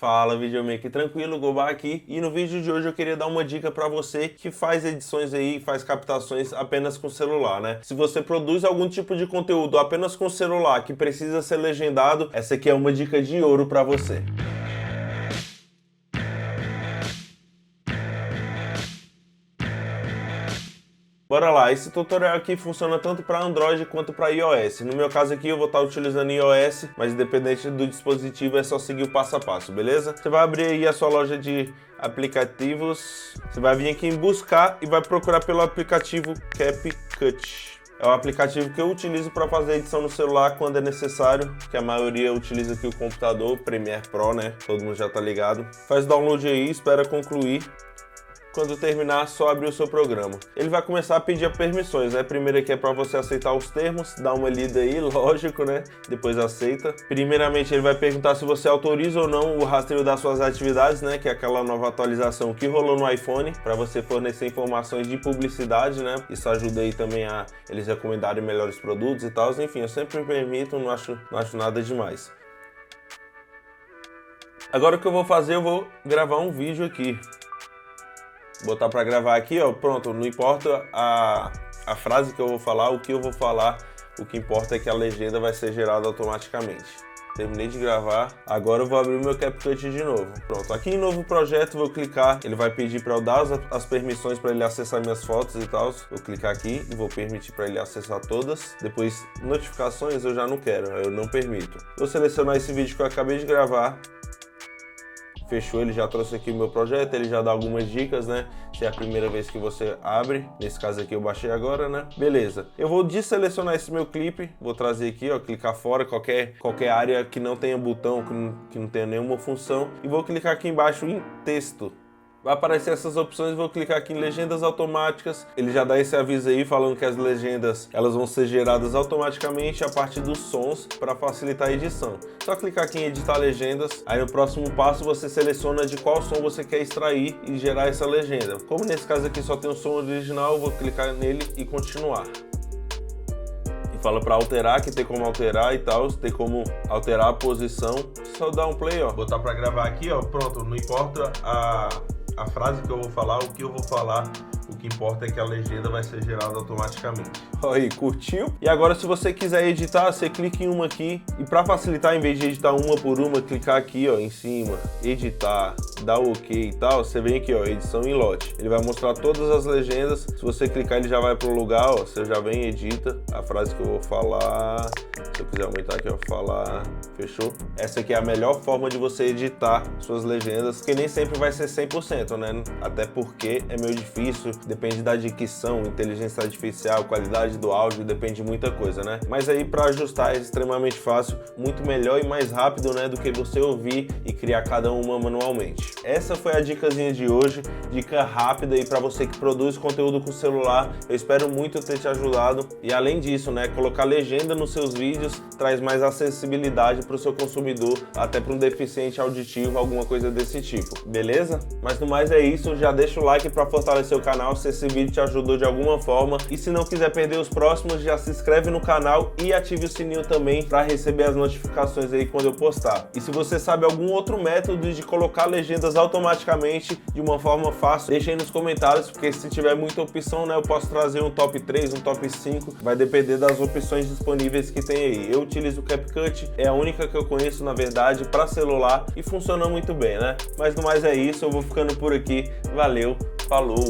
Fala, videomaker, tranquilo, Gobá aqui, e no vídeo de hoje eu queria dar uma dica para você que faz edições aí, faz captações apenas com celular, né? Se você produz algum tipo de conteúdo apenas com celular que precisa ser legendado, essa aqui é uma dica de ouro para você. Bora lá, esse tutorial aqui funciona tanto para Android quanto para iOS. No meu caso aqui eu vou estar utilizando iOS, mas independente do dispositivo é só seguir o passo a passo, beleza? Você vai abrir aí a sua loja de aplicativos, você vai vir aqui em buscar e vai procurar pelo aplicativo CapCut. É o aplicativo que eu utilizo para fazer edição no celular quando é necessário, que a maioria utiliza aqui o computador, Premiere Pro, né? Todo mundo já tá ligado. Faz download aí, espera concluir. Quando terminar, só abrir o seu programa. Ele vai começar a pedir permissões, né? Primeiro aqui é para você aceitar os termos, dá uma lida aí, lógico, né? Depois aceita. Primeiramente ele vai perguntar se você autoriza ou não o rastreio das suas atividades, né? Que é aquela nova atualização que rolou no iPhone, para você fornecer informações de publicidade, né? Isso ajuda aí também a eles recomendarem melhores produtos e tal. Enfim, eu sempre permito, não acho nada demais. Agora o que eu vou fazer, eu vou gravar um vídeo aqui. Botar para gravar aqui, ó, pronto, não importa a frase que eu vou falar, o que eu vou falar, o que importa é que a legenda vai ser gerada automaticamente. Terminei de gravar, agora eu vou abrir o meu CapCut de novo. Pronto, aqui em novo projeto, vou clicar, ele vai pedir para eu dar as permissões para ele acessar minhas fotos e tal. Vou clicar aqui e vou permitir para ele acessar todas. Depois, notificações eu já não quero, eu não permito. Vou selecionar esse vídeo que eu acabei de gravar. Fechou, ele já trouxe aqui o meu projeto, ele já dá algumas dicas, né? Se é a primeira vez que você abre, nesse caso aqui eu baixei agora, né? Beleza, eu vou desselecionar esse meu clipe, vou trazer aqui, ó, clicar fora, qualquer área que não tenha botão, que não tenha nenhuma função, e vou clicar aqui embaixo em texto. Vai aparecer essas opções, vou clicar aqui em legendas automáticas, ele já dá esse aviso aí falando que as legendas elas vão ser geradas automaticamente a partir dos sons para facilitar a edição. Só clicar aqui em editar legendas, aí no próximo passo você seleciona de qual som você quer extrair e gerar essa legenda. Como nesse caso aqui só tem o som original, eu vou clicar nele e continuar. Fala para alterar, que tem como alterar e tal, tem como alterar a posição, só dá um play, ó. Botar para gravar aqui, ó, pronto, não importa a frase que eu vou falar, o que eu vou falar, o que importa é que a legenda vai ser gerada automaticamente. Aí, curtiu? E agora se você quiser editar, você clica em uma aqui e para facilitar, em vez de editar uma por uma, clicar aqui, ó, em cima, editar, dar o OK e tal, você vem aqui, ó, edição em lote. Ele vai mostrar todas as legendas, se você clicar ele já vai pro lugar, ó, você já vem e edita a frase que eu vou falar. Se eu quiser aumentar aqui, ó, falar, fechou? Essa aqui é a melhor forma de você editar suas legendas, porque nem sempre vai ser 100%, né? Até porque é meio difícil, depende da dicção, inteligência artificial, qualidade do áudio, depende de muita coisa, né? Mas aí para ajustar é extremamente fácil, muito melhor e mais rápido, né, do que você ouvir e criar cada uma manualmente. Essa foi a dicasinha de hoje, dica rápida aí para você que produz conteúdo com celular. Eu espero muito ter te ajudado e além disso, né, colocar legenda nos seus vídeos traz mais acessibilidade para o seu consumidor, até para um deficiente auditivo, alguma coisa desse tipo, beleza? Mas no mais é isso, já deixa o like para fortalecer o canal se esse vídeo te ajudou de alguma forma e se não quiser perder os próximos, já se inscreve no canal e ative o sininho também para receber as notificações aí quando eu postar. E se você sabe algum outro método de colocar legendas automaticamente de uma forma fácil, deixa aí nos comentários, porque se tiver muita opção, né, eu posso trazer um top 3, um top 5, vai depender das opções disponíveis que tem aí. Eu utilizo o CapCut, é a única que eu conheço na verdade para celular e funciona muito bem, né? Mas no mais é isso, eu vou ficando por aqui, valeu, falou!